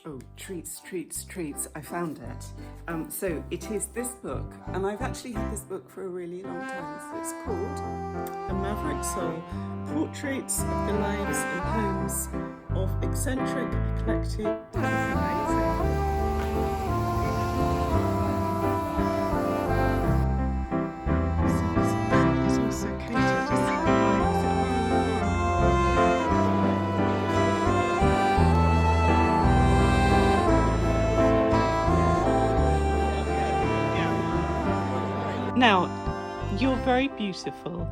Oh, treats, treats, treats, I found it. So it is this book, and I've actually had this book for a really long time. So it's called A Maverick Soul, Portraits of the Lives and Homes of Eccentric, Eclectic, and amazing. It's also catered as Now, you're very beautiful.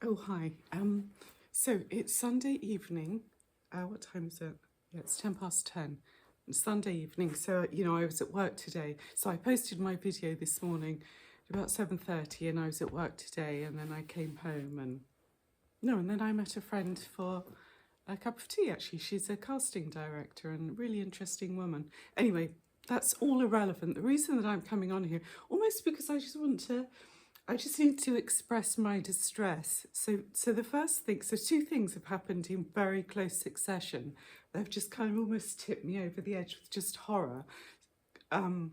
Oh, hi. So it's Sunday evening. What time is it? Yeah, it's 10 past 10. It's Sunday evening. So, I was at work today. So I posted my video this morning at about 7:30, and I was at work today, and then I came home and then I met a friend for a cup of tea, actually. She's a casting director and a really interesting woman. Anyway, that's all irrelevant. The reason that I'm coming on here, almost because I just need to express my distress. So the first thing, so two things have happened in very close succession. They've just kind of almost tipped me over the edge with just horror. So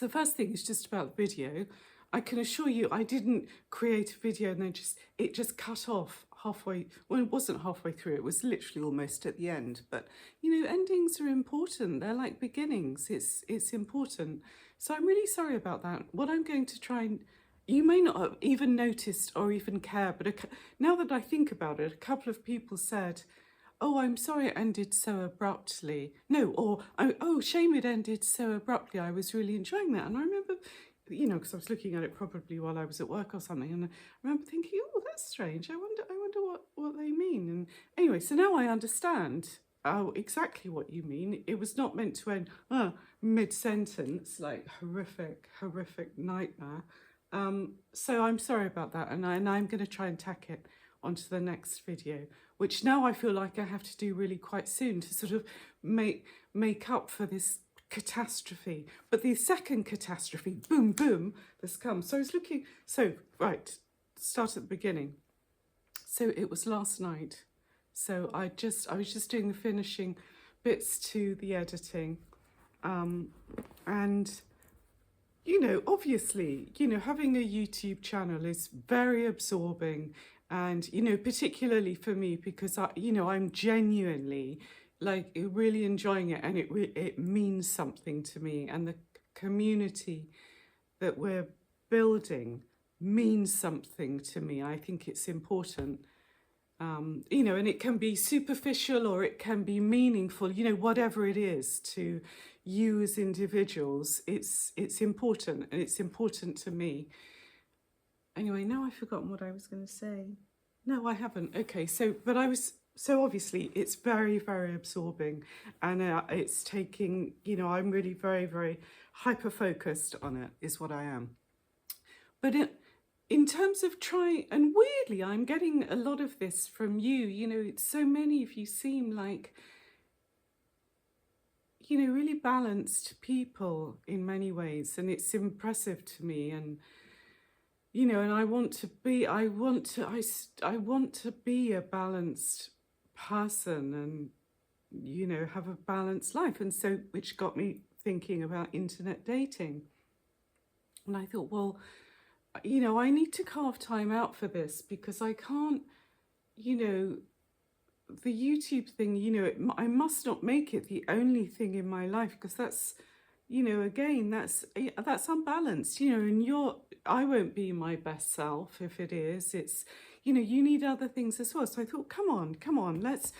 the first thing is just about the video. I can assure you I didn't create a video and then it just cut off halfway. Well, it wasn't halfway through, it was literally almost at the end. But endings are important. They're like beginnings. It's important. So I'm really sorry about that. What I'm going to try and, you may not have even noticed or even care, but now that I think about it, a couple of people said, "Oh, I'm sorry it ended so abruptly." No, or, "Oh, shame it ended so abruptly. I was really enjoying that." And I remember, because I was looking at it probably while I was at work or something, and I remember thinking, "Oh, that's strange. I wonder what they mean." And anyway, so now I understand exactly what you mean. It was not meant to end mid-sentence, like horrific nightmare. So I'm sorry about that, and I'm going to try and tack it onto the next video, which now I feel like I have to do really quite soon to sort of make up for this catastrophe. But the second catastrophe, boom, that's come. So I was looking, right, start at the beginning. So it was last night. So I was just doing the finishing bits to the editing. And obviously, having a YouTube channel is very absorbing, and, particularly for me, because I'm genuinely really enjoying it, and it means something to me, and the community that we're building means something to me. I think it's important. And it can be superficial or it can be meaningful, whatever it is to you as individuals, it's important, and it's important to me. Anyway, now I've forgotten what I was going to say. No, I haven't. Okay, so obviously it's very, very absorbing, and it's taking, I'm really very, very hyper-focused on it, is what I am. But in terms of trying, and weirdly, I'm getting a lot of this from you, so many of you seem like, really balanced people in many ways, and it's impressive to me. And, and I want to be a balanced person and, have a balanced life. And so, which got me thinking about internet dating. And I thought, well, I need to carve time out for this, because I can't, the YouTube thing, I must not make it the only thing in my life, because that's, again, that's unbalanced, and I won't be my best self if it is. It's, you need other things as well. So I thought, come on, let's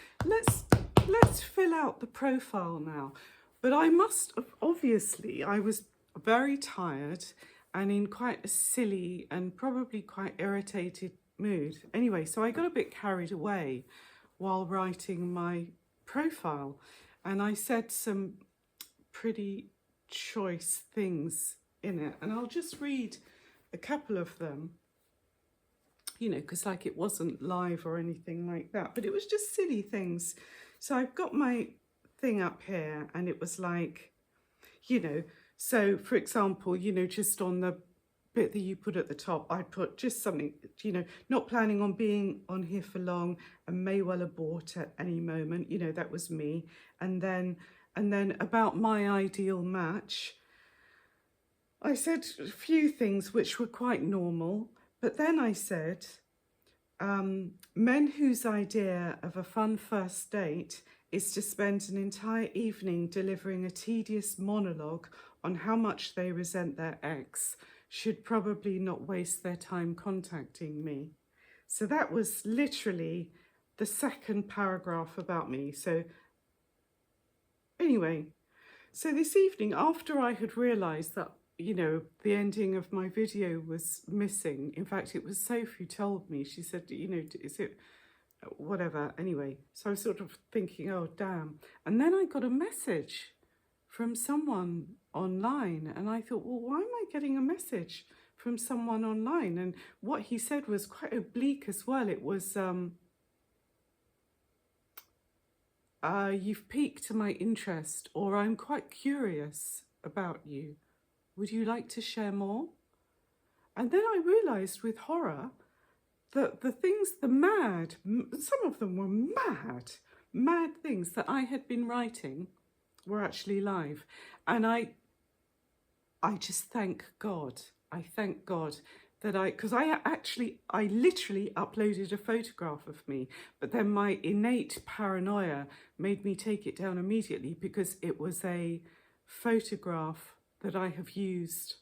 fill out the profile now. But I was very tired and in quite a silly and probably quite irritated mood. Anyway, so I got a bit carried away while writing my profile, and I said some pretty choice things in it, and I'll just read a couple of them, because it wasn't live or anything like that, but it was just silly things. So I've got my thing up here, and it was like, so for example, just on the bit that you put at the top, I'd put just something, you know, not planning on being on here for long and may well abort at any moment. You know, that was me. And then about my ideal match, I said a few things which were quite normal, but then I said, men whose idea of a fun first date is to spend an entire evening delivering a tedious monologue on how much they resent their ex should probably not waste their time contacting me. So that was literally the second paragraph about me. So anyway, so this evening, after I had realised that, you know, the ending of my video was missing. In fact, it was Sophie who told me. She said, you know, is it whatever? Anyway, so I was sort of thinking, oh, damn. And then I got a message from someone online, and I thought, well, why am I getting a message from someone online? And what he said was quite oblique as well. It was, you've piqued my interest, or I'm quite curious about you. Would you like to share more? And then I realised with horror that the things, some of them were mad things that I had been writing were actually live. And I just thank God. I thank God that because I literally uploaded a photograph of me, but then my innate paranoia made me take it down immediately because it was a photograph that I have used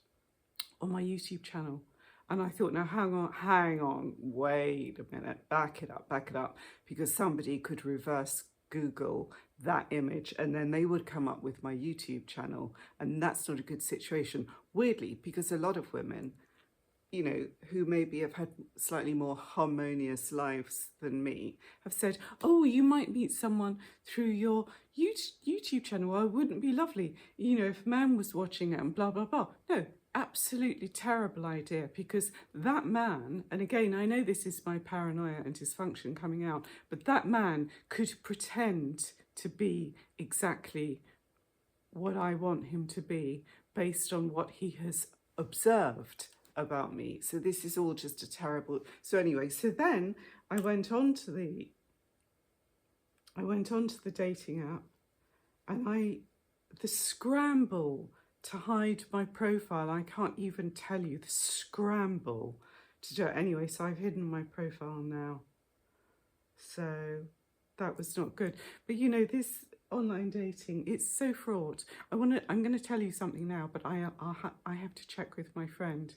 on my YouTube channel. And I thought, now hang on, wait a minute, back it up, because somebody could reverse Google that image and then they would come up with my YouTube channel, and that's not a good situation. Weirdly, because a lot of women, you know, who maybe have had slightly more harmonious lives than me, have said, oh, you might meet someone through your YouTube channel. Oh, wouldn't it be lovely, you know, if a man was watching it and blah, blah, blah. No, absolutely terrible idea, because that man, and again, I know this is my paranoia and dysfunction coming out, but that man could pretend to be exactly what I want him to be based on what he has observed about me. So this is all just a terrible. So anyway, so then I went on to the dating app, and the scramble to hide my profile, I can't even tell you the scramble to do it. Anyway, so I've hidden my profile now. So that was not good. But you know, this online dating, it's so fraught. I'm going to tell you something now, but I have to check with my friend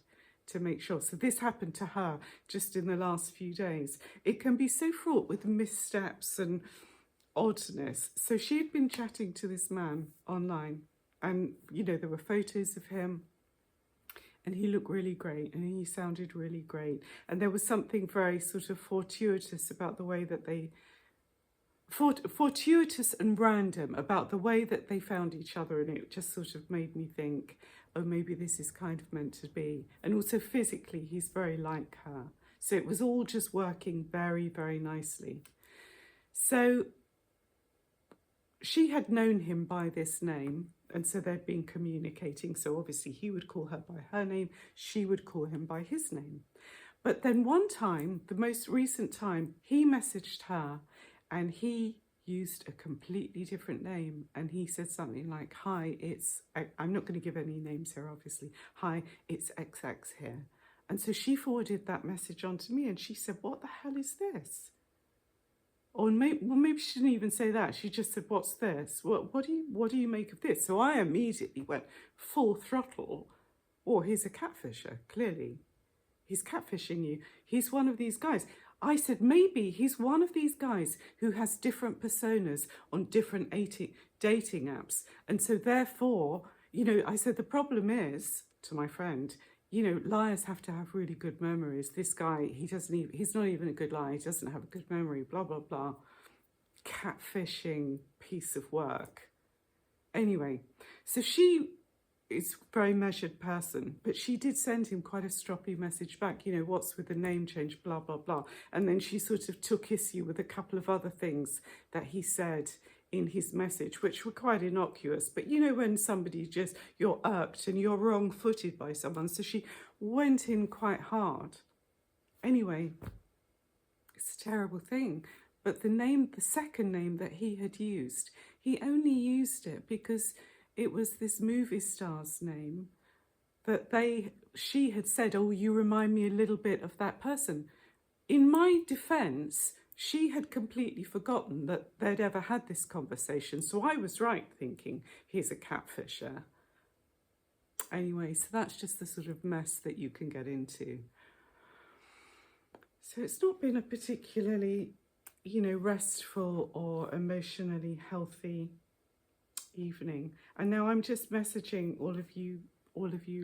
to make sure. So this happened to her just in the last few days. It can be so fraught with missteps and oddness. So she had been chatting to this man online, and you know, there were photos of him, and he looked really great and he sounded really great, and there was something very sort of fortuitous about the way that they fortuitous and random about the way that they found each other, and it just sort of made me think, oh, maybe this is kind of meant to be. And also physically, he's very like her. So it was all just working very, very nicely. So she had known him by this name, and so they'd been communicating. So obviously he would call her by her name, she would call him by his name. But then one time, the most recent time, he messaged her and he used a completely different name, and he said something like, hi, I'm not going to give any names here, obviously. Hi, it's XX here. And so she forwarded that message on to me, and she said, what the hell is this? Or maybe she didn't even say that. She just said, what's this? What do you make of this? So I immediately went full throttle. Oh, he's a catfisher, clearly. He's catfishing you. He's one of these guys. I said, maybe he's one of these guys who has different personas on different dating apps. And so therefore, you know, I said, the problem is, to my friend, you know, liars have to have really good memories. This guy, he's not even a good liar. He doesn't have a good memory, blah, blah, blah. Catfishing piece of work. Anyway, so she is a very measured person, but she did send him quite a stroppy message back, you know, what's with the name change, blah, blah, blah. And then she sort of took issue with a couple of other things that he said in his message, which were quite innocuous. But you know, when somebody just, you're irked and you're wrong-footed by someone. So she went in quite hard. Anyway, it's a terrible thing. But the second name that he had used, he only used it because it was this movie star's name that she had said, oh, you remind me a little bit of that person. In my defense, she had completely forgotten that they'd ever had this conversation. So I was right thinking, he's a catfisher. Anyway, so that's just the sort of mess that you can get into. So it's not been a particularly, restful or emotionally healthy evening. And now I'm just messaging all of you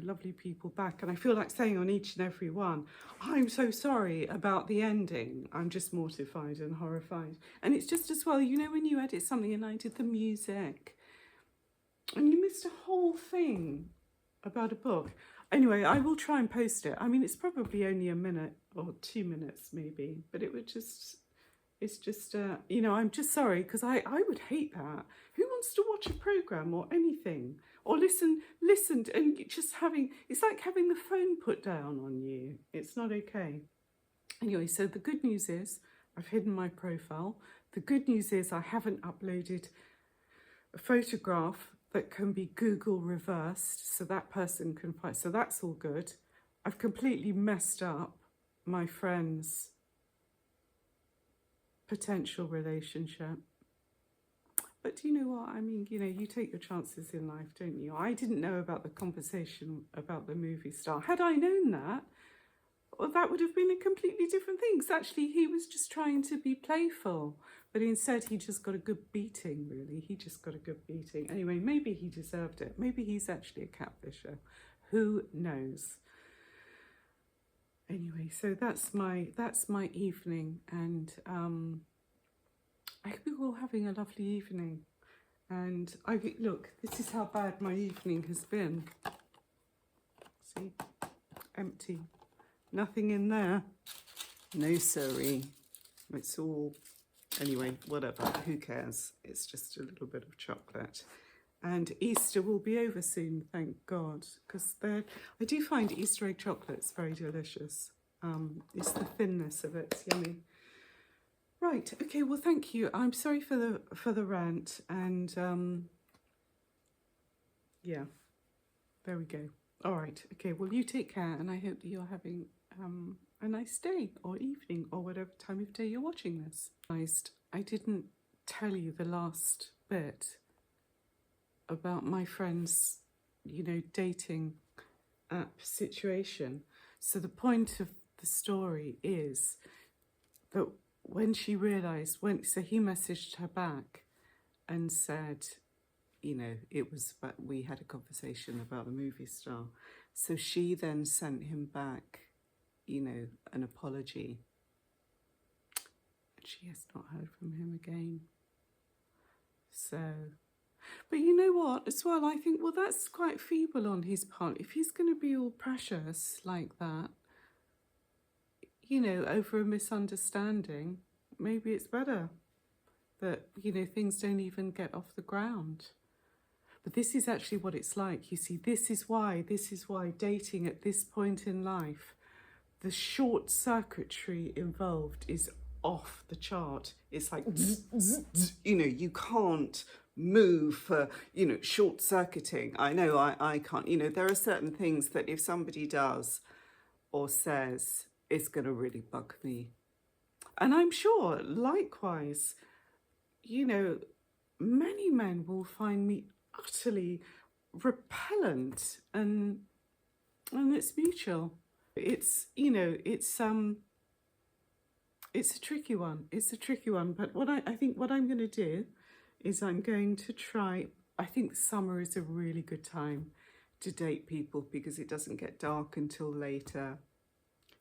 lovely people back, and I feel like saying on each and every one, I'm so sorry about the ending. I'm just mortified and horrified. And it's just as well, when you edit something, and I did the music and you missed a whole thing about a book. Anyway, I will try and post it. I mean, it's probably only a minute or 2 minutes maybe, but it's just, I'm just sorry, because I would hate that. Who wants to watch a programme or anything? Or listen, and just it's like having the phone put down on you. It's not okay. Anyway, so the good news is I've hidden my profile. The good news is I haven't uploaded a photograph that can be Google reversed, so that person can find. So that's all good. I've completely messed up my friend's potential relationship. But do you know what? I mean, you take your chances in life, don't you? I didn't know about the conversation about the movie star. Had I known that, well, that would have been a completely different thing. Because actually, he was just trying to be playful. But instead, he just got a good beating, really. He just got a good beating. Anyway, maybe he deserved it. Maybe he's actually a catfisher. Who knows? Anyway, so that's my evening, and I hope you're all having a lovely evening. And look, this is how bad my evening has been. See, empty, nothing in there. No siree. It's all, anyway, whatever. Who cares? It's just a little bit of chocolate. And Easter will be over soon, thank God, because I do find Easter egg chocolates very delicious. It's the thinness of it, it's yummy. Right, okay, well, thank you. I'm sorry for the rant, and yeah, there we go. All right, okay, well, you take care, and I hope that you're having a nice day or evening or whatever time of day you're watching this. I didn't tell you the last bit about my friend's, dating app situation. So the point of the story is that when she realised, so he messaged her back and said, we had a conversation about a movie star. So she then sent him back, an apology. And she has not heard from him again. So, but you know what, as well, I think, well, that's quite feeble on his part. If he's going to be all precious like that, over a misunderstanding, maybe it's better that, things don't even get off the ground. But this is actually what it's like. You see, this is why dating at this point in life, the short circuitry involved is off the chart. It's like, you can't move for, short circuiting. I know I can't, there are certain things that if somebody does or says, it's going to really bug me. And I'm sure, likewise, many men will find me utterly repellent, and it's mutual. It's a tricky one. It's a tricky one. But I think what I'm going to do is I'm going to try. I think summer is a really good time to date people because it doesn't get dark until later.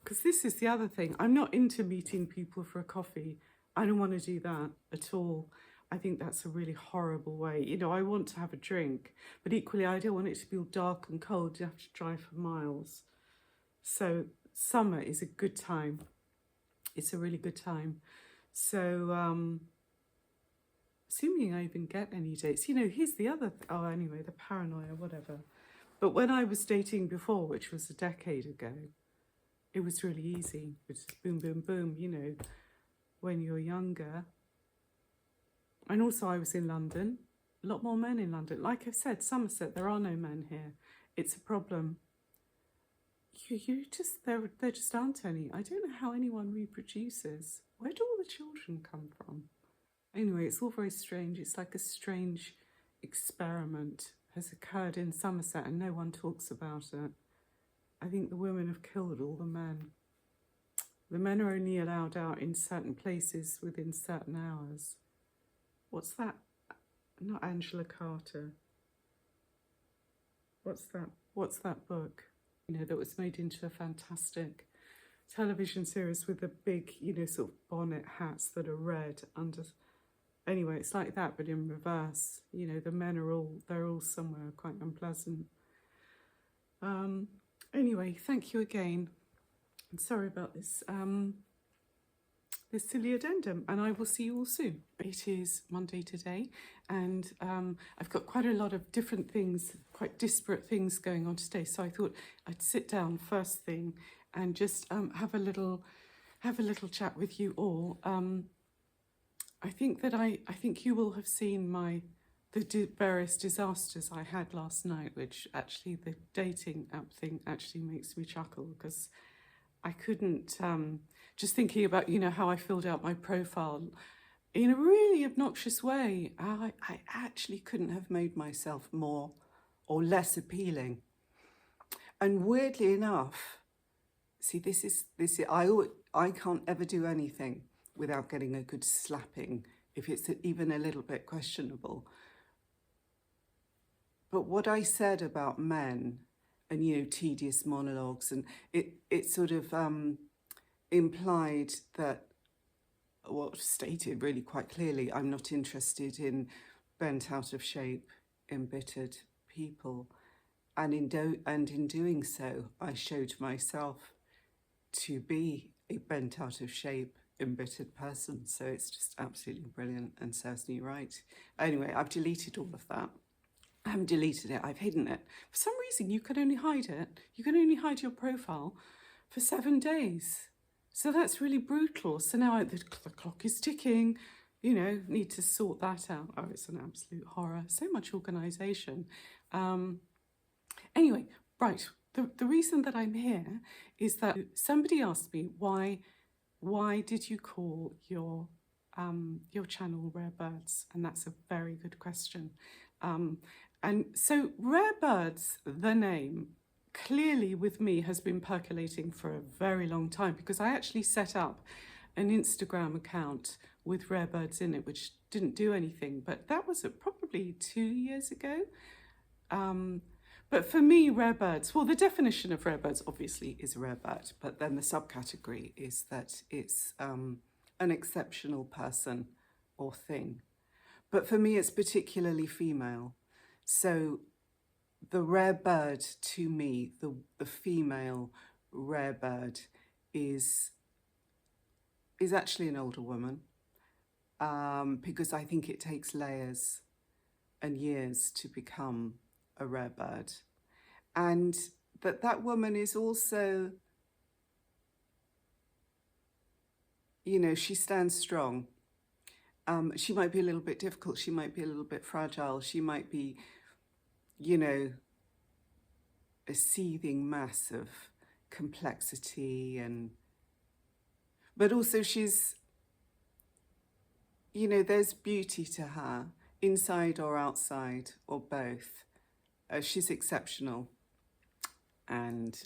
Because this is the other thing. I'm not into meeting people for a coffee. I don't want to do that at all. I think that's a really horrible way. I want to have a drink, but equally I don't want it to be all dark and cold. You have to drive for miles. So summer is a good time. It's a really good time. So assuming I even get any dates. You know, here's the other, oh, anyway, the paranoia, whatever. But when I was dating before, which was a decade ago, it was really easy. It's boom, boom, boom, you know, when you're younger. And also I was in London, a lot more men in London. Like I've said, Somerset, there are no men here. It's a problem. There just aren't any. I don't know how anyone reproduces. Where do all the children come from? Anyway, it's all very strange. It's like a strange experiment has occurred in Somerset and no one talks about it. I think the women have killed all the men. The men are only allowed out in certain places within certain hours. What's that? Not Angela Carter. What's that book? You know, that was made into a fantastic television series with the big, you know, sort of bonnet hats that are red under. Anyway, it's like that, but in reverse. You know, the men they're all somewhere quite unpleasant. Anyway, thank you again. I'm sorry about this this silly addendum, and I will see you all soon. It is Monday today, and I've got quite a lot of different things, quite disparate things going on today. So I thought I'd sit down first thing and just have a little chat with you all. I think you will have seen the various disasters I had last night, which actually the dating app thing actually makes me chuckle because I couldn't, just thinking about, you know, how I filled out my profile in a really obnoxious way. I actually couldn't have made myself more or less appealing. And weirdly enough, see, I can't ever do anything without getting a good slapping, if it's even a little bit questionable. But what I said about men and, you know, tedious monologues, and it sort of implied that, well, stated really quite clearly, I'm not interested in bent out of shape, embittered people. And in doing so, I showed myself to be a bent out of shape, embittered person. So it's just absolutely brilliant and serves me right. Anyway, I've deleted all of that. I haven't deleted it, I've hidden it. For some reason, you can only hide it. You can only hide your profile for 7 days. So that's really brutal. So now the clock is ticking, you know, need to sort that out. Oh, it's an absolute horror. So much organisation. Anyway, right. The reason that I'm here is that somebody asked me why did you call your channel Rare Birds? And that's a very good question. And so Rare Birds, the name, clearly with me has been percolating for a very long time because I actually set up an Instagram account with Rare Birds in it, which didn't do anything, but that was probably 2 years ago. But for me, Rare Birds, well, the definition of Rare Birds obviously is rare bird, but then the subcategory is that it's an exceptional person or thing. But for me, it's particularly female. So the rare bird to me, the female rare bird is actually an older woman, because I think it takes layers and years to become a rare bird. And that woman is also, you know, she stands strong. She might be a little bit difficult, she might be a little bit fragile, she might be, you know, a seething mass of complexity, but also she's, you know, there's beauty to her, inside or outside or both. She's exceptional, and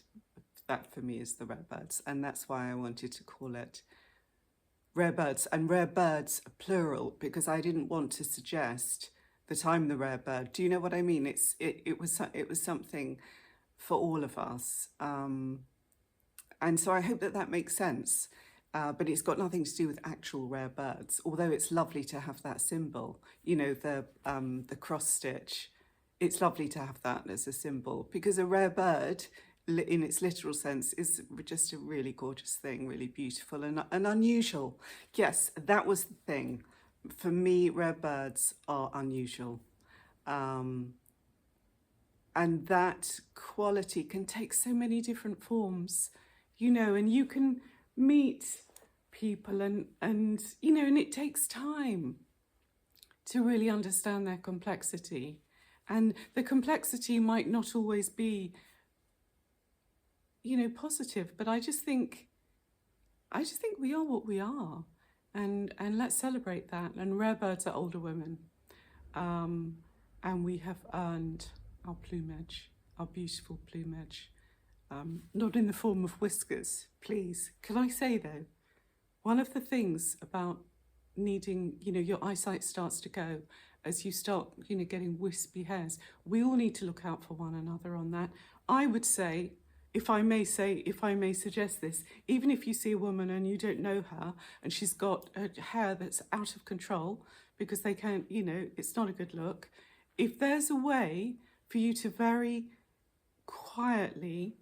that for me is the Rare Birds, and that's why I wanted to call it Rare Birds, and Rare Birds plural, because I didn't want to suggest that I'm the rare bird. Do you know what I mean? It was something for all of us, and so I hope that makes sense. But it's got nothing to do with actual rare birds, although it's lovely to have that symbol. You know, the cross stitch. It's lovely to have that as a symbol, because a rare bird, in its literal sense, is just a really gorgeous thing, really beautiful and unusual. Yes, that was the thing. for me, rare birds are unusual. And that quality can take so many different forms, you know, and you can meet people and you know, and it takes time to really understand their complexity. And the complexity might not always be, you know, positive, but I just think we are what we are. And let's celebrate that. And rare birds are older women. And we have earned our plumage, our beautiful plumage. Not in the form of whiskers, please. Can I say though, one of the things about needing, you know, your eyesight starts to go as you start, you know, getting wispy hairs. We all need to look out for one another on that. I would say, if I may suggest this, even if you see a woman and you don't know her and she's got a hair that's out of control because they can't, you know, it's not a good look. If there's a way for you to very quietly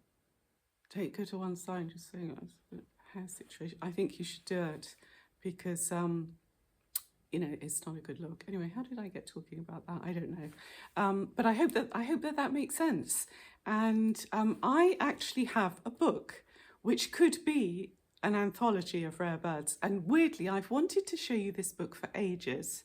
take her to one side and just say, oh, hair situation, I think you should do it because, you know, it's not a good look. Anyway, how did I get talking about that? I don't know. But I hope that makes sense. And I actually have a book which could be an anthology of rare birds. And weirdly, I've wanted to show you this book for ages.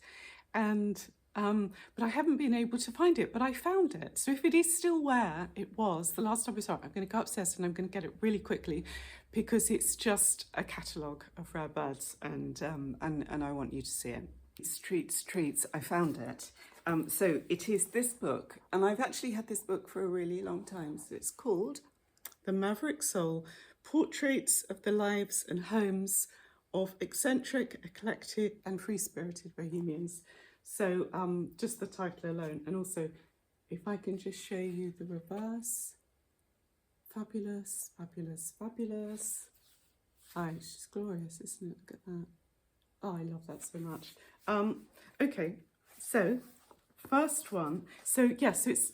And but I haven't been able to find it, but I found it. So if it is still where it was the last time I saw it, I'm going to go upstairs and I'm going to get it really quickly because it's just a catalogue of rare birds and I want you to see it. It's treats, I found it. So it is this book, and I've actually had this book for a really long time. So it's called The Maverick Soul, Portraits of the Lives and Homes of Eccentric, Eclectic and Free-Spirited Bohemians. So just the title alone, and also if I can just show you the reverse. Fabulous, fabulous, fabulous. Oh, it's just glorious, isn't it? Look at that. Oh, I love that so much. Okay, so first one. So yes, so it's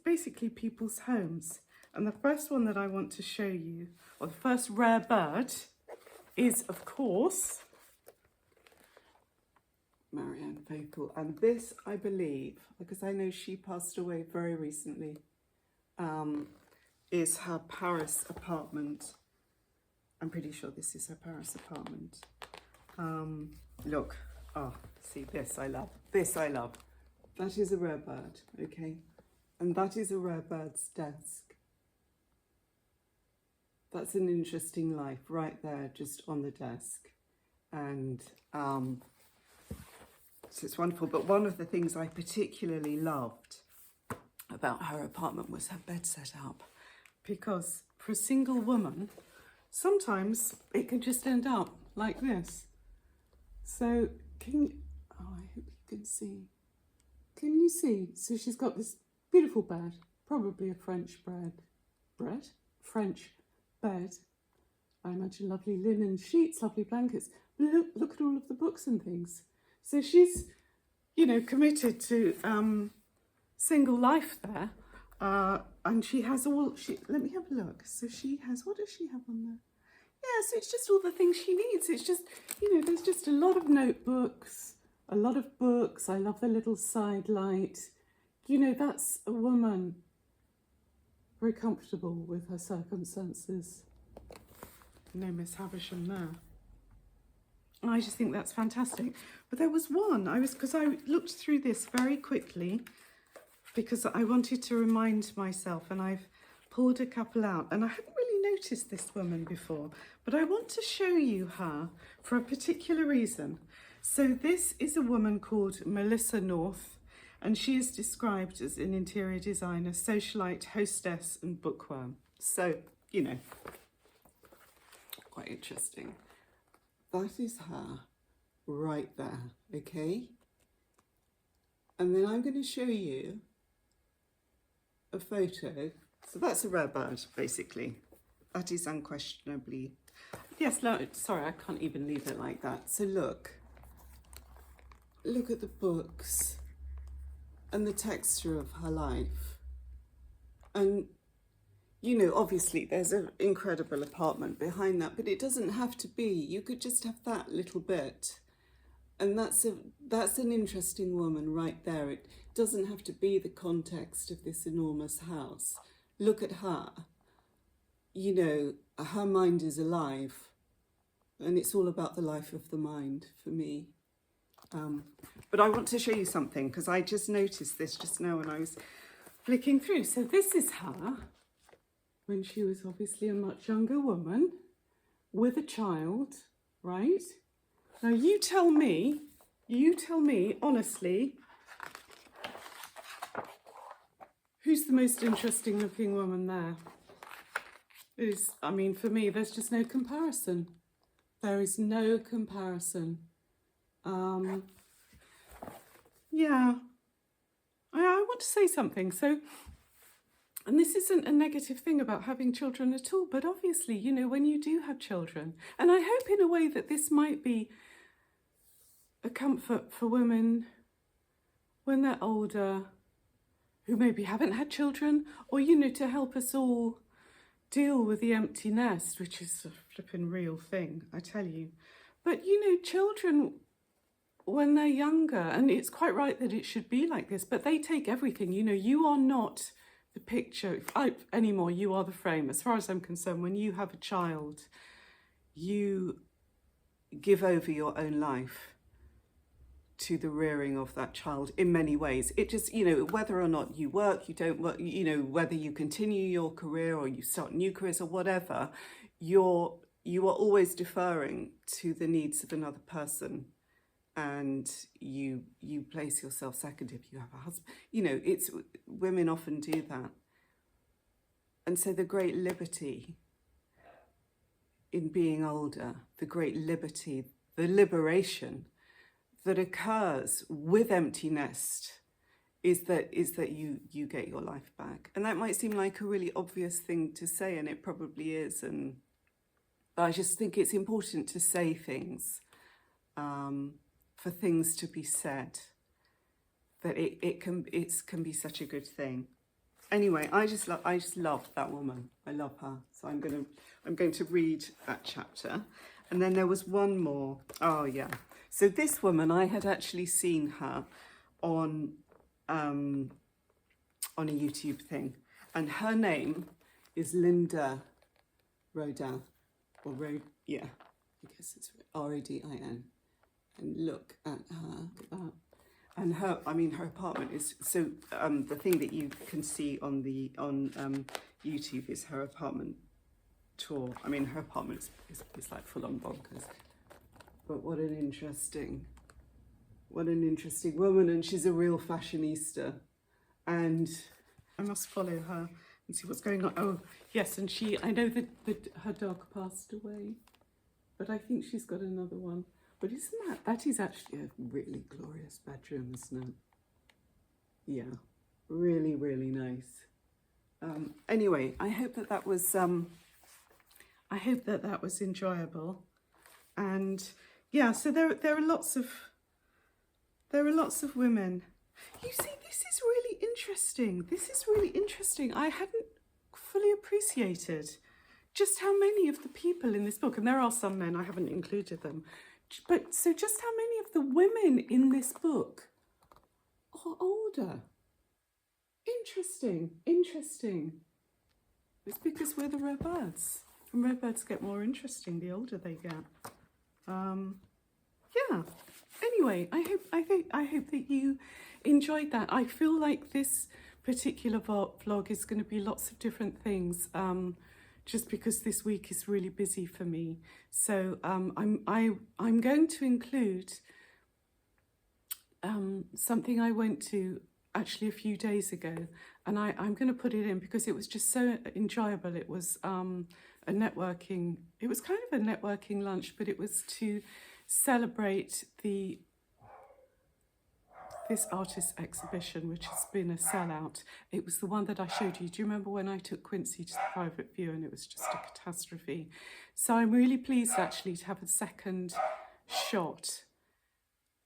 basically people's homes. And the first one that I want to show you, or the first rare bird, is of course Marianne Faithfull. And this, I believe, because I know she passed away very recently, is her Paris apartment. I'm pretty sure this is her Paris apartment. Look, see this I love, this I love. That is a rare bird, okay? And that is a rare bird's desk. That's an interesting life right there, just on the desk. And so it's wonderful. But one of the things I particularly loved about her apartment was her bed set up. Because for a single woman, sometimes it can just end up like this. So can you, oh, I hope you can see. Can you see? So she's got this beautiful bed, probably a French French bed. I imagine lovely linen sheets, lovely blankets. But look at all of the books and things. So she's, you know, committed to single life there. And she has all, let me have a look. So she has, what does she have on there? Yeah, so it's just all the things she needs. It's just, you know, there's just a lot of notebooks, a lot of books. I love the little side light. You know, that's a woman very comfortable with her circumstances. No Miss Havisham there. I just think that's fantastic. But there was one, because I looked through this very quickly because I wanted to remind myself, and I've pulled a couple out, and I hadn't really noticed this woman before, but I want to show you her for a particular reason. So this is a woman called Melissa North, and she is described as an interior designer, socialite, hostess, and bookworm. So, you know, quite interesting. That is her right there, okay? And then I'm going to show you a photo. So that's a rare bird, basically. That is unquestionably. Yes, no, sorry, I can't even leave it like that. So look at the books and the texture of her life. And, you know, obviously there's an incredible apartment behind that, but it doesn't have to be. You could just have that little bit. And that's an interesting woman right there. It doesn't have to be the context of this enormous house. Look at her. You know, her mind is alive, and it's all about the life of the mind for me. But I want to show you something, because I just noticed this just now when I was flicking through. So this is her when she was obviously a much younger woman with a child, right? Now you tell me honestly, who's the most interesting looking woman there? I mean, for me, there's just no comparison. There is no comparison. Yeah, I want to say something. So, and this isn't a negative thing about having children at all, but obviously, you know, when you do have children, and I hope in a way that this might be a comfort for women when they're older, who maybe haven't had children, or, you know, to help us all deal with the empty nest, which is a flipping real thing, I tell you. But, you know, children, when they're younger, and it's quite right that it should be like this, but they take everything. You know, you are not the picture anymore, you are the frame. As far as I'm concerned, when you have a child, you give over your own life to the rearing of that child in many ways. It just, you know, whether or not you work, you don't work, you know, whether you continue your career or you start new careers or whatever, you are always deferring to the needs of another person. And you place yourself second if you have a husband. You know, it's women often do that. And so the great liberty in being older, the great liberty, the liberation that occurs with empty nest is that you get your life back. And that might seem like a really obvious thing to say, and it probably is. But I just think it's important to say things. For things to be said, that it can be such a good thing. Anyway, I just love that woman. I love her. So I'm going to read that chapter, and then there was one more. Oh yeah. So this woman, I had actually seen her on a YouTube thing, and her name is Linda Rodin, or yeah, I guess it's Rodin. And look at her, look at that. And her apartment is, so the thing that you can see on YouTube is her apartment tour. I mean, her apartment is like full on bonkers. But what an interesting woman, and she's a real fashionista. And I must follow her and see what's going on. Oh, yes, and I know that her dog passed away, but I think she's got another one. But that is actually a really glorious bedroom, isn't it? Yeah, really, really nice. Anyway, I hope that was enjoyable. And yeah, so there are lots of women. You see, this is really interesting. I hadn't fully appreciated just how many of the people in this book, and there are some men, I haven't included them, but so just how many of the women in this book are older. Interesting. It's because we're the rare birds, and rare birds get more interesting the older they get. Yeah. Anyway, I hope that you enjoyed that. I feel like this particular vlog is going to be lots of different things. Just because this week is really busy for me. So I'm going to include something I went to actually a few days ago, and I'm going to put it in because it was just so enjoyable. It was kind of a networking lunch, but it was to celebrate this artist exhibition, which has been a sellout. It was the one that I showed you. Do you remember when I took Quincy to the private view and it was just a catastrophe? So I'm really pleased actually to have a second shot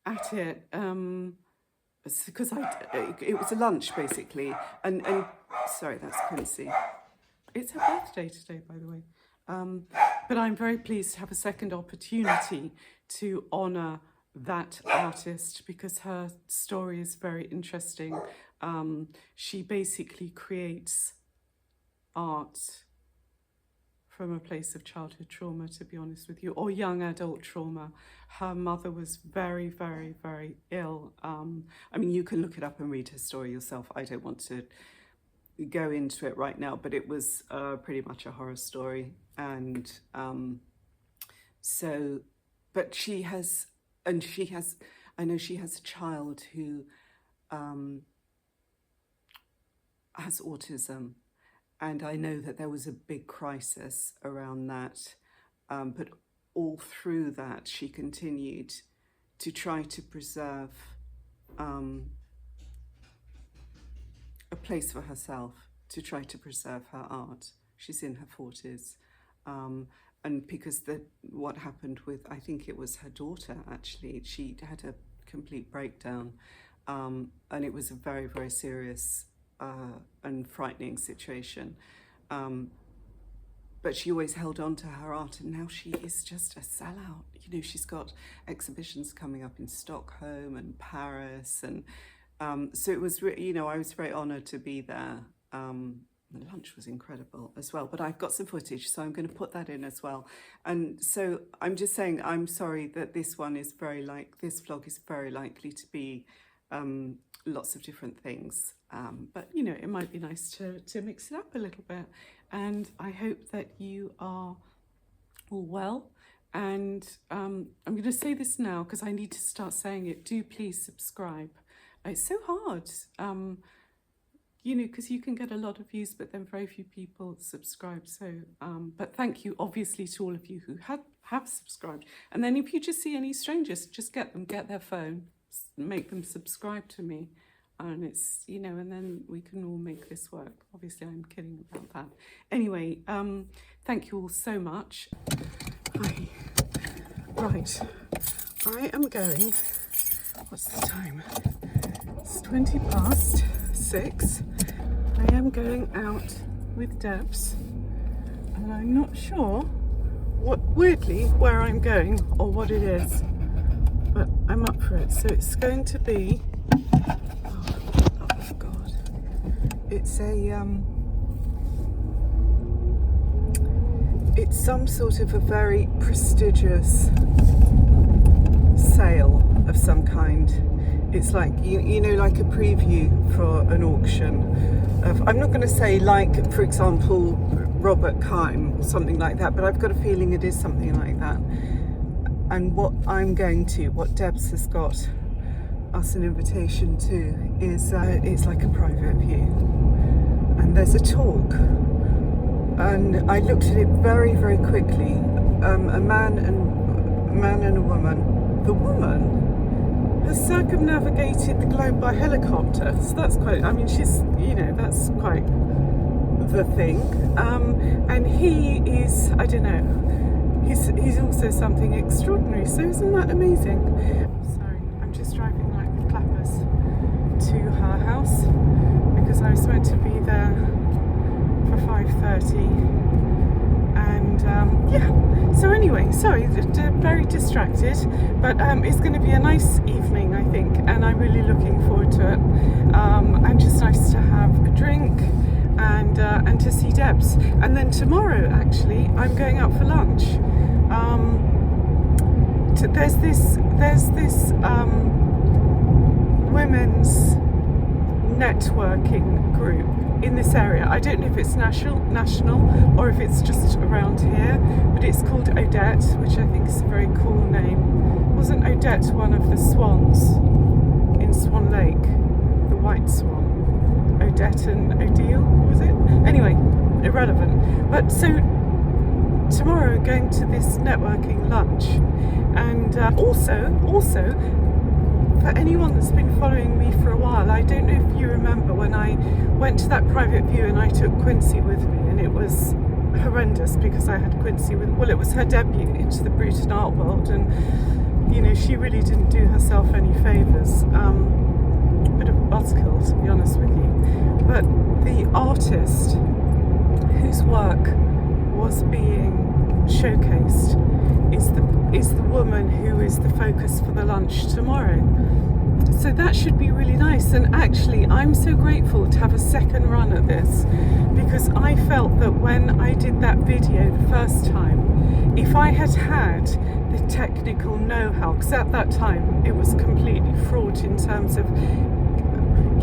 at it, because it was a lunch basically, and sorry, that's Quincy. It's her birthday today, by the way. But I'm very pleased to have a second opportunity to honour that artist because her story is very interesting. She basically creates art from a place of childhood trauma, to be honest with you, or young adult trauma. Her mother was very, very, very ill. I mean, you can look it up and read her story yourself. I don't want to go into it right now, but it was pretty much a horror story. And but she has, I know she has a child who has autism. And I know that there was a big crisis around that, but all through that, she continued to try to preserve a place for herself, to try to preserve her art. She's in her 40s. And because what happened with, I think it was her daughter, actually, she had a complete breakdown. And it was a very, very serious and frightening situation, but she always held on to her art, and now she is just a sellout. You know, she's got exhibitions coming up in Stockholm and Paris, and so it was, you know, I was very honoured to be there. The lunch was incredible as well, but I've got some footage, so I'm going to put that in as well. And so I'm just saying, I'm sorry that this vlog is very likely to be lots of different things, but you know, it might be nice to mix it up a little bit. And I hope that you are all well. And I'm going to say this now because I need to start saying it. Do please subscribe. It's so hard, you know, because you can get a lot of views, but then very few people subscribe. So, but thank you, obviously, to all of you who have subscribed. And then if you just see any strangers, just get their phone, make them subscribe to me, and it's, you know, and then we can all make this work. Obviously, I'm kidding about that. Anyway, thank you all so much. Hi. Right, I am going, what's the time? It's 6:20. I am going out with Debs, and I'm not sure where I'm going or what it is, but I'm up for it. So it's going to be, oh God, it's it's some sort of a very prestigious sale of some kind. It's like, you know, like a preview for an auction of, I'm not going to say like, for example, Robert Keim or something like that, but I've got a feeling it is something like that. And what Debs has got us an invitation to is, it's like a private view. And there's a talk. And I looked at it very, very quickly. A man and a woman. The woman has circumnavigated the globe by helicopter. So that's quite, I mean, she's, you know, that's quite the thing. And he is, I don't know, he's also something extraordinary. So isn't that amazing? Sorry, I'm just driving like with clappers to her house because I was meant to be there for 5:30. And yeah, so anyway, sorry, very distracted, but it's going to be a nice evening, I think, and I'm really looking forward to it. And just nice to have a drink and to see Debs. And then tomorrow, actually, I'm going out for lunch. There's this women's networking group in this area. I don't know if it's national or if it's just around here, but it's called Odette, which I think is a very cool name. Wasn't Odette one of the swans in Swan Lake, the white swan? Odette and Odile, was it? Anyway, irrelevant. But so tomorrow going to this networking lunch, and also for anyone that's been following me for a while, I don't know if you remember when I went to that private view and I took Quincy with me, and it was horrendous because I had Quincy with, well, it was her debut into the Bruton art world, and you know, she really didn't do herself any favours. Bit of a buzzkill, to be honest with you. But the artist whose work was being showcased is the is the woman who is the focus for the lunch tomorrow. So that should be really nice. And actually, I'm so grateful to have a second run at this, because I felt that when I did that video the first time, if I had had the technical know-how, because at that time it was completely fraught in terms of,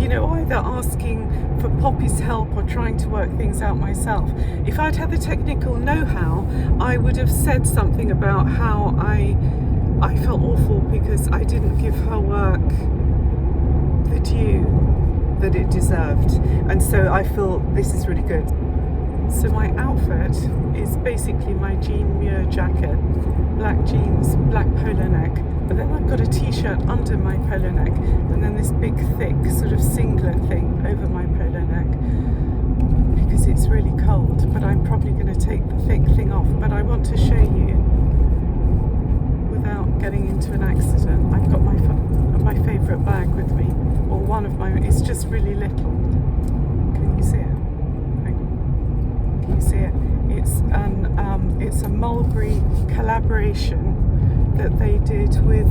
you know, either asking for Poppy's help or trying to work things out myself. If I'd had the technical know-how, I would have said something about how I felt awful because I didn't give her work the due that it deserved. And so I feel this is really good. So my outfit is basically my jean muir jacket, black jeans, black polo neck, but then I've got a t-shirt under my polo neck, and then this big thick sort of singlet thing over my polo neck, because it's really cold, but I'm probably going to take the thick thing off. But I want to show you without getting into an accident. I've got my favourite bag with me, or one of my, it's just really little. Can you see it? Can you see it? It's a Mulberry collaboration that they did with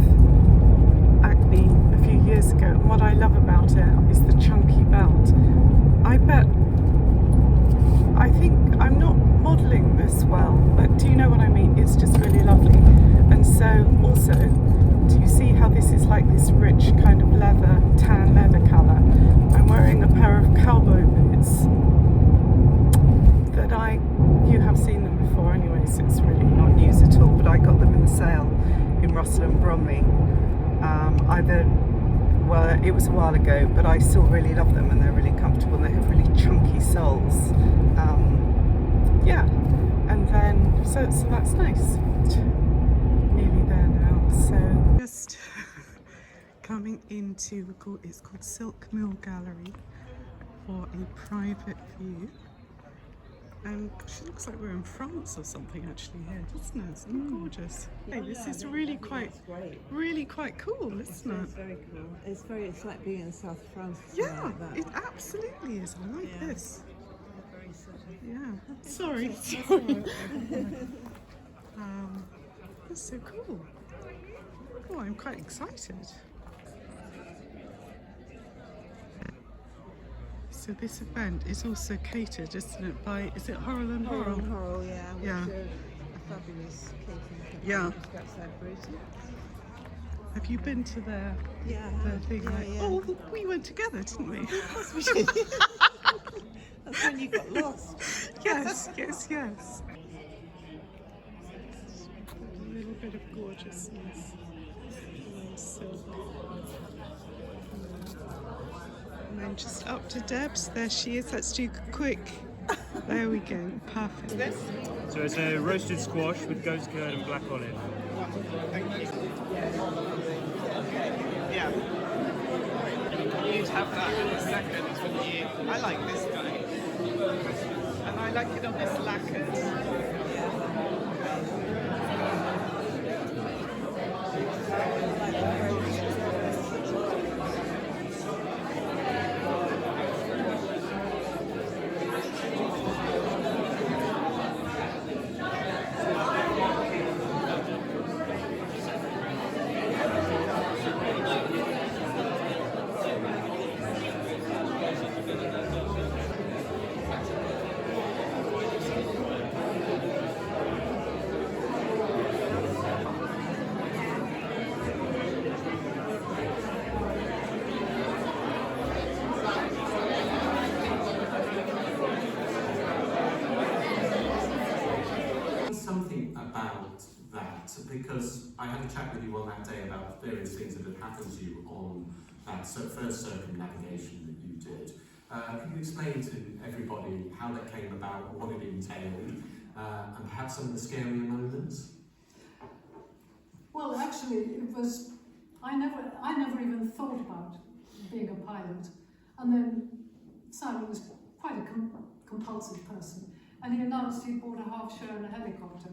Acne a few years ago, and what I love about it is the chunky belt. I think I'm not modelling this well, but do you know what I mean? It's just really lovely. And so also, do you see how this is like this rich kind of leather, tan leather colour? I'm wearing a pair of cowboy boots that you have seen them before anyway, so it's really not news at all, but I got them in the sale in Russell and Bromley. Well, it was a while ago, but I still really love them, and they're really comfortable, and they have really chunky soles. Yeah, and then, so that's nice. Nearly there now, so just coming into, it's called Silk Mill Gallery for a private view. And gosh, it looks like we're in France or something actually here, doesn't it? It's gorgeous. Hey, this is really quite cool, isn't it? It's very cool. It's like being in South France. Yeah, like that. it absolutely is. I like this. Very subtle. Yeah. Sorry. That's so cool. Oh, I'm quite excited. So this event is also catered, isn't it, by, is it Horrell and Horrell? Horrell, yeah. Which Yeah. a fabulous catering company. Yeah. Just outside Bruton. Have you been to their thing? Yeah. Oh, we went together, didn't we? Of course we did. That's when you got lost. Yes. A little bit of gorgeousness. And silk. And then just up to Debs. There she is. Let's do quick. There we go. Perfect. So it's a roasted squash with goat's curd and black olive. Yeah. You'd have that in a second, wouldn't you? I like this guy. And I like it on this lacquered. Something about that, because I had a chat with you on that day about various things that had happened to you on that first circumnavigation that you did. Can you explain to everybody how that came about, what it entailed, and perhaps some of the scarier moments? Well, actually, it was. I never even thought about being a pilot, and then Simon was quite a compulsive person. And he announced he bought a half share in a helicopter.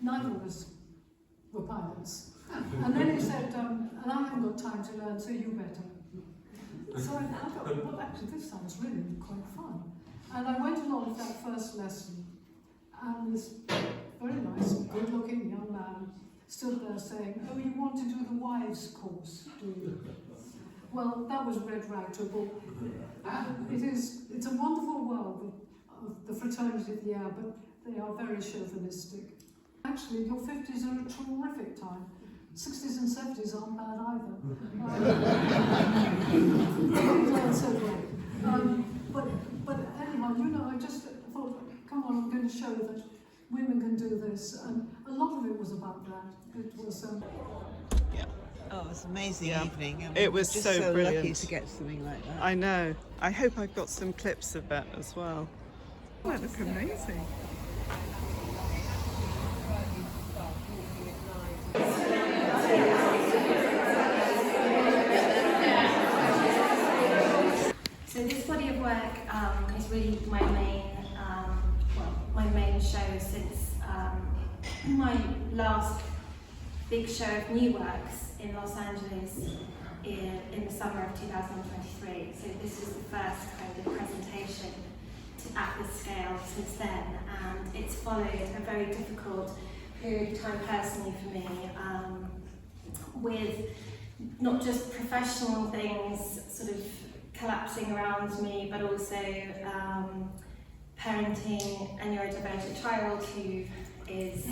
Neither of us were pilots. And then he said, and I haven't got time to learn, so you better. So I thought, well, actually, this sounds really quite fun. And I went along with that first lesson, and this very nice, good-looking young man stood there saying, "Oh, you want to do the wives course, do you?" Well, that was red rag to a bull. It's a wonderful world of the fraternity of the air, but they are very chauvinistic. Actually, your 50s are a terrific time. 60s and 70s aren't bad either. So great. But anyhow, you know, I just thought, come on, I'm going to show that women can do this, and a lot of it was about that. It was. Oh, it was an amazing evening. And It was just so lucky brilliant. to get something like that. I know. I hope I've got some clips of that as well. That look amazing. So this body of work is really my main show since my last big show of new works in Los Angeles in the summer of 2023. So this was the first kind of presentation at this scale since then, and it's followed a very difficult period of time personally for me, with not just professional things sort of collapsing around me, but also parenting a neurodivergent child who is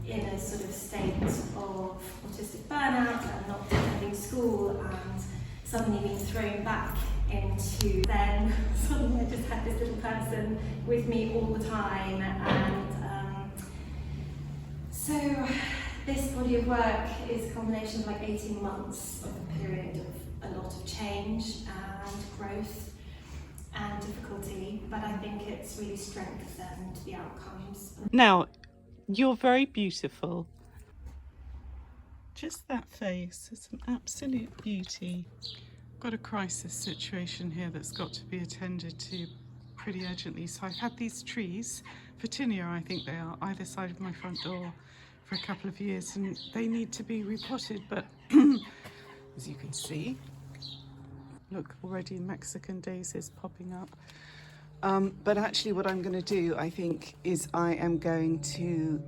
in a sort of state of autistic burnout and not attending school, and suddenly being thrown back into, then suddenly I just had this little person with me all the time, and so this body of work is a combination of like 18 months of a period of a lot of change and growth and difficulty, but I think it's really strengthened the outcomes. Now, you're very beautiful. Just that face is an absolute beauty. Got a crisis situation here that's got to be attended to pretty urgently. So I've had these trees, Photinia I think they are, either side of my front door for a couple of years, and they need to be repotted, but as you can see, look, already Mexican daisies popping up. But actually what I'm going to do, I think, is I am going to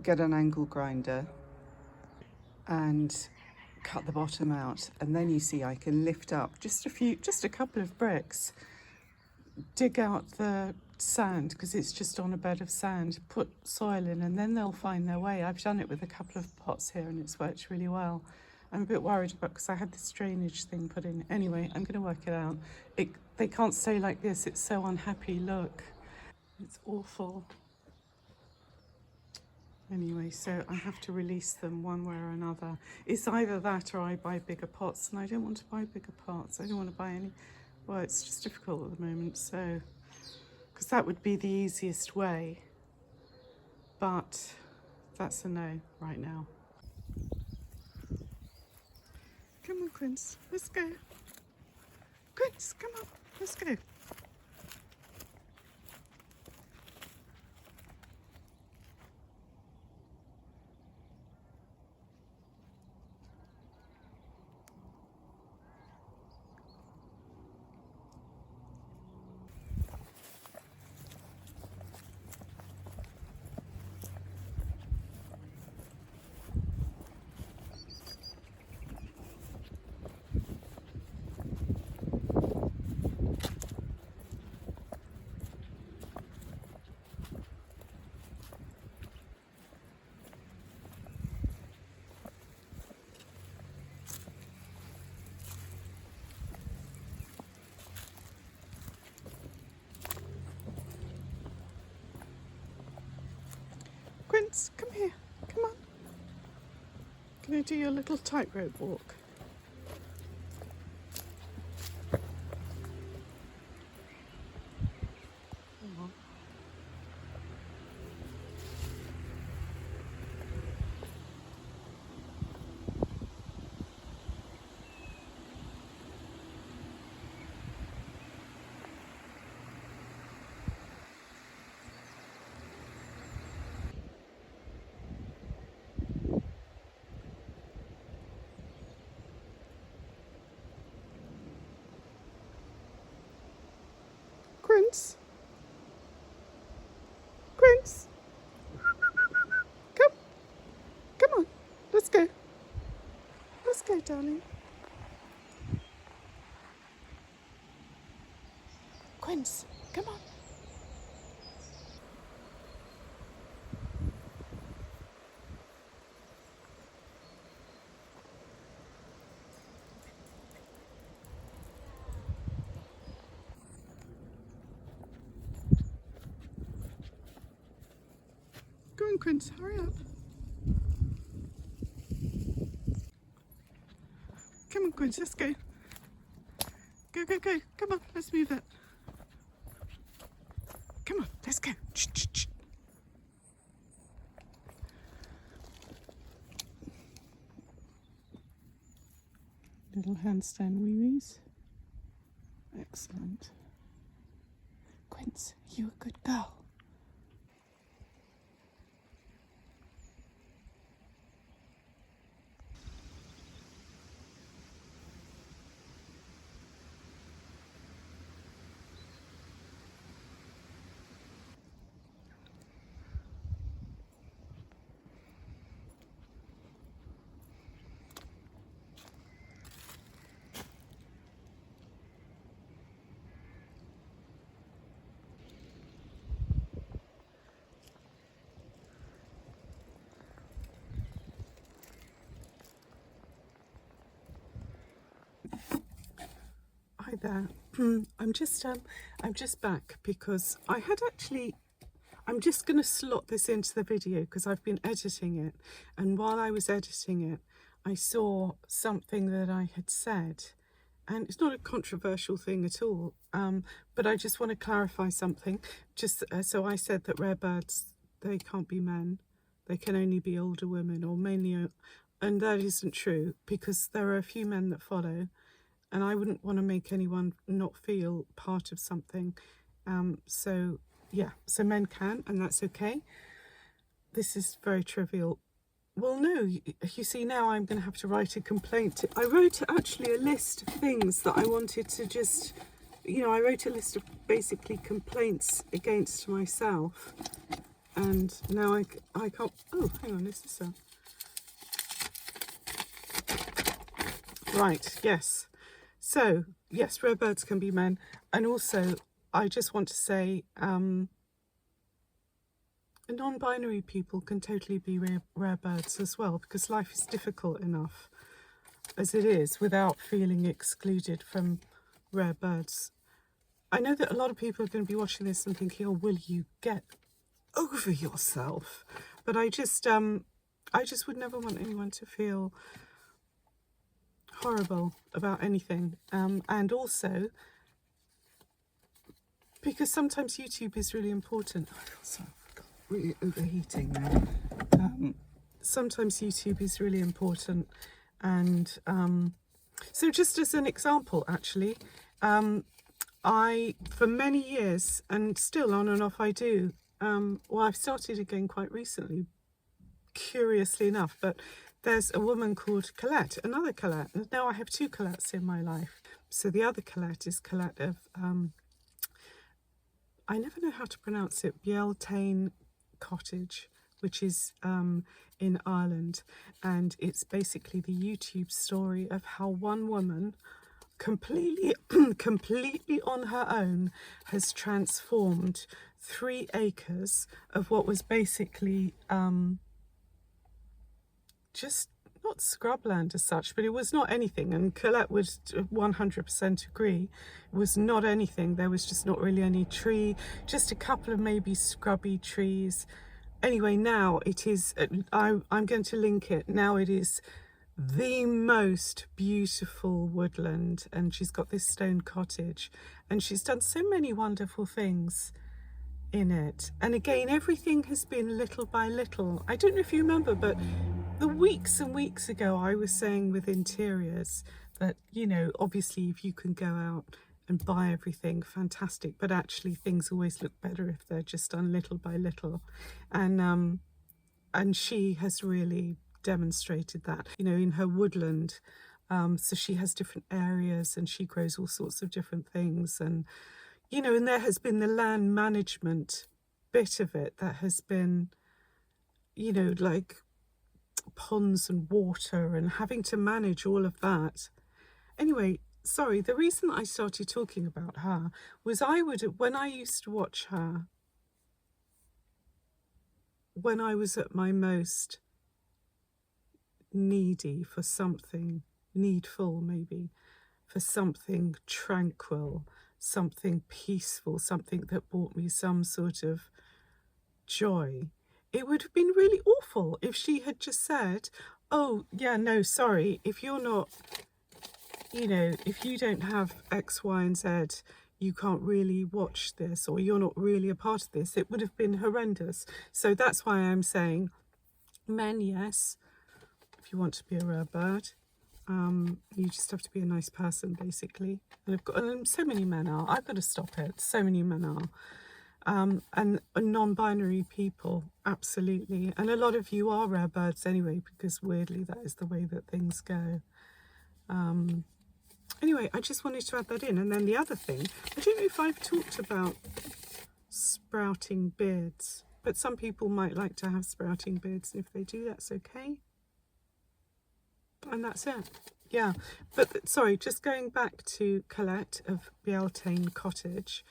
get an angle grinder and cut the bottom out, and then you see I can lift up just a couple of bricks, dig out the sand because it's just on a bed of sand, put soil in, and then they'll find their way. I've done it with a couple of pots here and it's worked really well. I'm a bit worried about, because I had this drainage thing put in. Anyway, I'm going to work it out. They can't stay like this. It's so unhappy. Look, it's awful. Anyway, so I have to release them one way or another. It's either that or I buy bigger pots, and I don't want to buy bigger pots. I don't want to buy any. Well, it's just difficult at the moment, so because that would be the easiest way. But that's a no right now. Come on, Quince, let's go. Quince, come on, let's go. Quince, come here, come on. Can you do your little tightrope walk? go, darling. Quince, come on. Go on, Quince, hurry up. Come on, Quince, let's go. Go, go, go. Come on, let's move it. Come on, let's go. Shh, shh, shh. Little handstand wee-wees. Excellent. Quince, you a good girl. Hi there. I'm just back because I had actually. I'm just going to slot this into the video because I've been editing it, and while I was editing it, I saw something that I had said, and it's not a controversial thing at all. But I just want to clarify something. So I said that rare birds, they can't be men; they can only be older women, or mainly, and that isn't true because there are a few men that follow. And I wouldn't want to make anyone not feel part of something. So men can, and that's okay. This is very trivial. Well, no, you see, now I'm going to have to write a complaint. I wrote actually a list of things that I wanted to just, I wrote a list of basically complaints against myself. And now I can't, oh, hang on, is this right, yes. So, yes, rare birds can be men. And also, I just want to say, non-binary people can totally be rare birds as well, because life is difficult enough as it is without feeling excluded from rare birds. I know that a lot of people are going to be watching this and thinking, oh, will you get over yourself? But I just would never want anyone to feel horrible about anything, and also because sometimes YouTube is really important. I feel so really overheating now. Sometimes YouTube is really important, and so just as an example, actually, I for many years, and still on and off I do, well, I've started again quite recently, curiously enough, but there's a woman called Colette, another Colette, and now I have two Colettes in my life. So the other Colette is Colette of, I never know how to pronounce it, Breathtaking Cottage, which is in Ireland, and it's basically the YouTube story of how one woman completely on her own has transformed 3 acres of what was basically just not scrubland as such, but it was not anything, and Colette would 100% agree, it was not anything. There was just not really any tree, just a couple of maybe scrubby trees. Anyway, now it is, I'm going to link it, now it is the most beautiful woodland, and she's got this stone cottage, and she's done so many wonderful things in it. And again, everything has been little by little. I don't know if you remember, but the weeks and weeks ago I was saying with interiors that, obviously if you can go out and buy everything, fantastic, but actually things always look better if they're just done little by little. And she has really demonstrated that, in her woodland. So she has different areas and she grows all sorts of different things, and and there has been the land management bit of it that has been, like ponds and water and having to manage all of that. Anyway, sorry, the reason I started talking about her was when I used to watch her, when I was at my most needy for something, needful maybe, for something tranquil, something peaceful, something that brought me some sort of joy. It would have been really awful if she had just said, oh, yeah, no, sorry, if you're not, if you don't have X, Y, and Z, you can't really watch this, or you're not really a part of this. It would have been horrendous. So that's why I'm saying, men, yes, if you want to be a rare bird, you just have to be a nice person, basically. And so many men are. I've got to stop it. So many men are. And non-binary people, absolutely. And a lot of you are rare birds anyway, because weirdly that is the way that things go. Anyway, I just wanted to add that in. And then the other thing, I don't know if I've talked about sprouting beards, but some people might like to have sprouting beards. If they do, that's okay. And that's it. Yeah. But sorry, just going back to Colette of Bealtaine Cottage,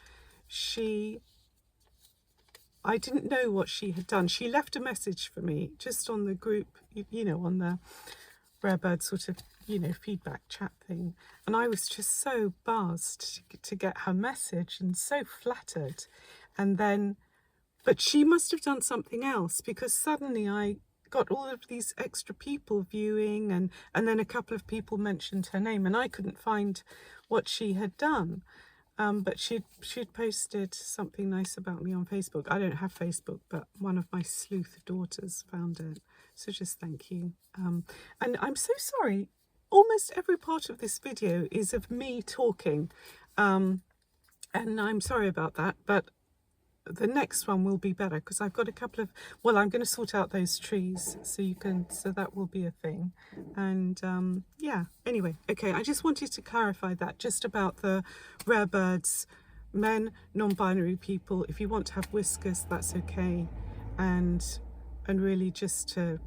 I didn't know what she had done. She left a message for me just on the group, on the Rare Bird sort of, feedback chat thing. And I was just so buzzed to get her message and so flattered. And then, but she must have done something else, because suddenly I got all of these extra people viewing, and then a couple of people mentioned her name, and I couldn't find what she had done. But she'd posted something nice about me on Facebook. I don't have Facebook, but one of my sleuth daughters found it. So just thank you. And I'm so sorry. Almost every part of this video is of me talking. And I'm sorry about that, but the next one will be better, because I've got a couple of, I'm going to sort out those trees so that will be a thing. And yeah, anyway, okay, I just wanted to clarify that just about the rare birds, men, non-binary people. If you want to have whiskers, that's okay. And really just to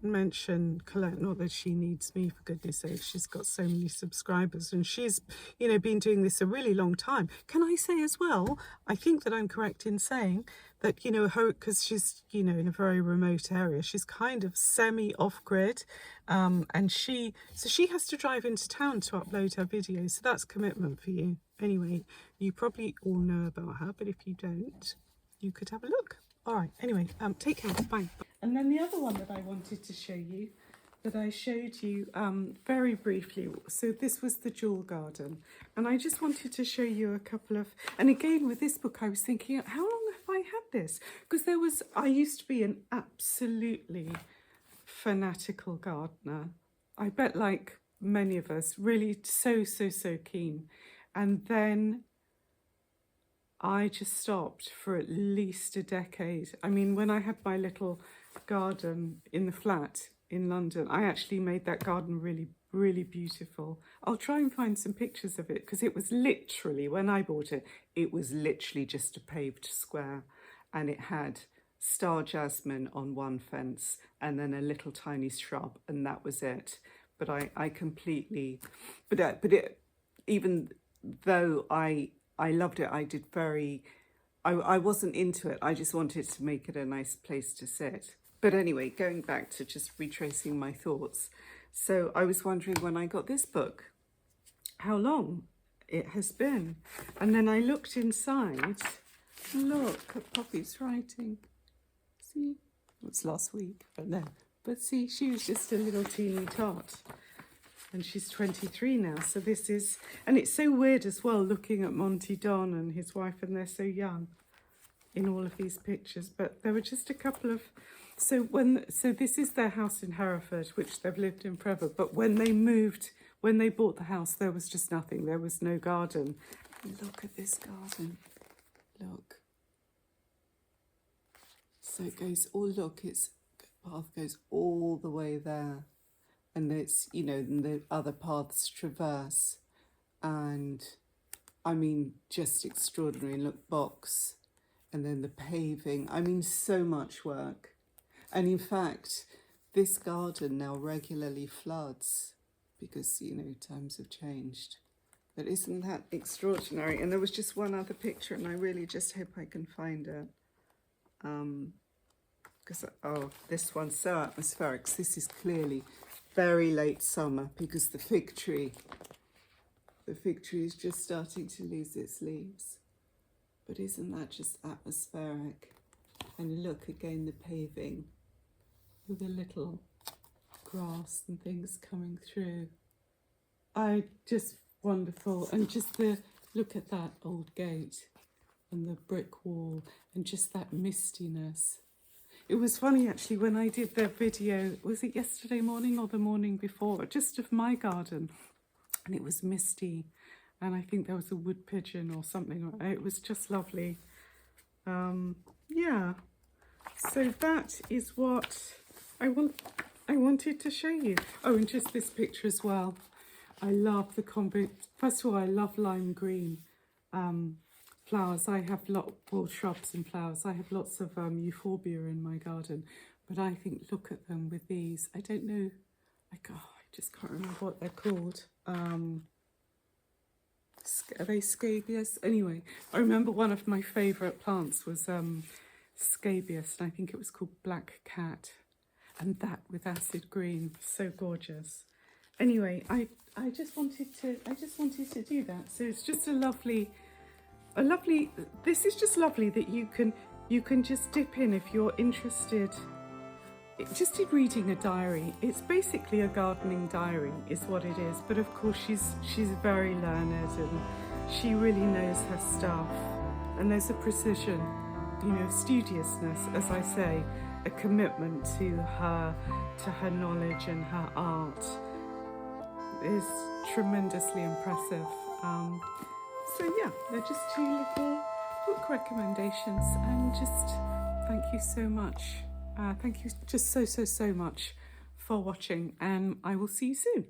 mention Colette, not that she needs me, for goodness sake, she's got so many subscribers, and she's been doing this a really long time. Can I say as well, I think that I'm correct in saying that her, because she's in a very remote area, she's kind of semi off-grid, and she has to drive into town to upload her videos, so that's commitment for you. Anyway, you probably all know about her, but if you don't, you could have a look. All right, anyway, take care, bye. And then the other one that I wanted to show you, that I showed you very briefly, so this was the Jewel Garden. And I just wanted to show you a couple of, and again with this book I was thinking, how long have I had this? Because I used to be an absolutely fanatical gardener. I bet like many of us, really so keen. And then I just stopped for at least a decade. I mean, when I had my little garden in the flat in London, I actually made that garden really beautiful. I'll try and find some pictures of it, because it was literally, when I bought it, it was literally just a paved square, and it had star jasmine on one fence and then a little tiny shrub, and that was it. But I completely, even though I loved it, I wasn't into it. I just wanted to make it a nice place to sit. But anyway, going back to just retracing my thoughts. So I was wondering, when I got this book, how long it has been. And then I looked inside. Look at Poppy's writing. See? It was last week, but no. But see, she was just a little teeny tot. And she's 23 now, so this is, and it's so weird as well looking at Monty Don and his wife, and they're so young in all of these pictures. But there were just a couple of, so this is their house in Hereford, which they've lived in forever. But when they bought the house, there was just nothing. There was no garden. Look at this garden. Look. So it goes, the path goes all the way there. And it's, and the other paths traverse. And I mean, just extraordinary. Look, box. And then the paving. I mean, so much work. And in fact, this garden now regularly floods because, you know, times have changed. But isn't that extraordinary? And there was just one other picture, and I really just hope I can find it. Because, this one's so atmospheric. This is clearly very late summer because the fig tree is just starting to lose its leaves. But isn't that just atmospheric? And look again, the paving with the little grass and things coming through. Just wonderful. And just look at that old gate and the brick wall and just that mistiness. It was funny actually when I did the video, was it yesterday morning or the morning before, just of my garden, and it was misty, and I think there was a wood pigeon or something. It was just lovely. Yeah, so that is what I wanted to show you. Oh, and just this picture as well. I love the combo. First of all, I love lime green flowers. I have shrubs and flowers. I have lots of euphorbia in my garden, but I think, look at them with these. I don't know, I just can't remember what they're called. Are they scabious? Anyway, I remember one of my favourite plants was scabious, and I think it was called Black Cat, and that with acid green, so gorgeous. Anyway, I just wanted to do that. So it's just a lovely. This is just lovely that you can just dip in if you're interested. Just in reading a diary. It's basically a gardening diary, is what it is. But of course, she's very learned and she really knows her stuff. And there's a precision, you know, studiousness, as I say, a commitment to her knowledge and her art is tremendously impressive. So yeah, they're just two little book recommendations, and just thank you so much. Thank you just so much for watching, and I will see you soon.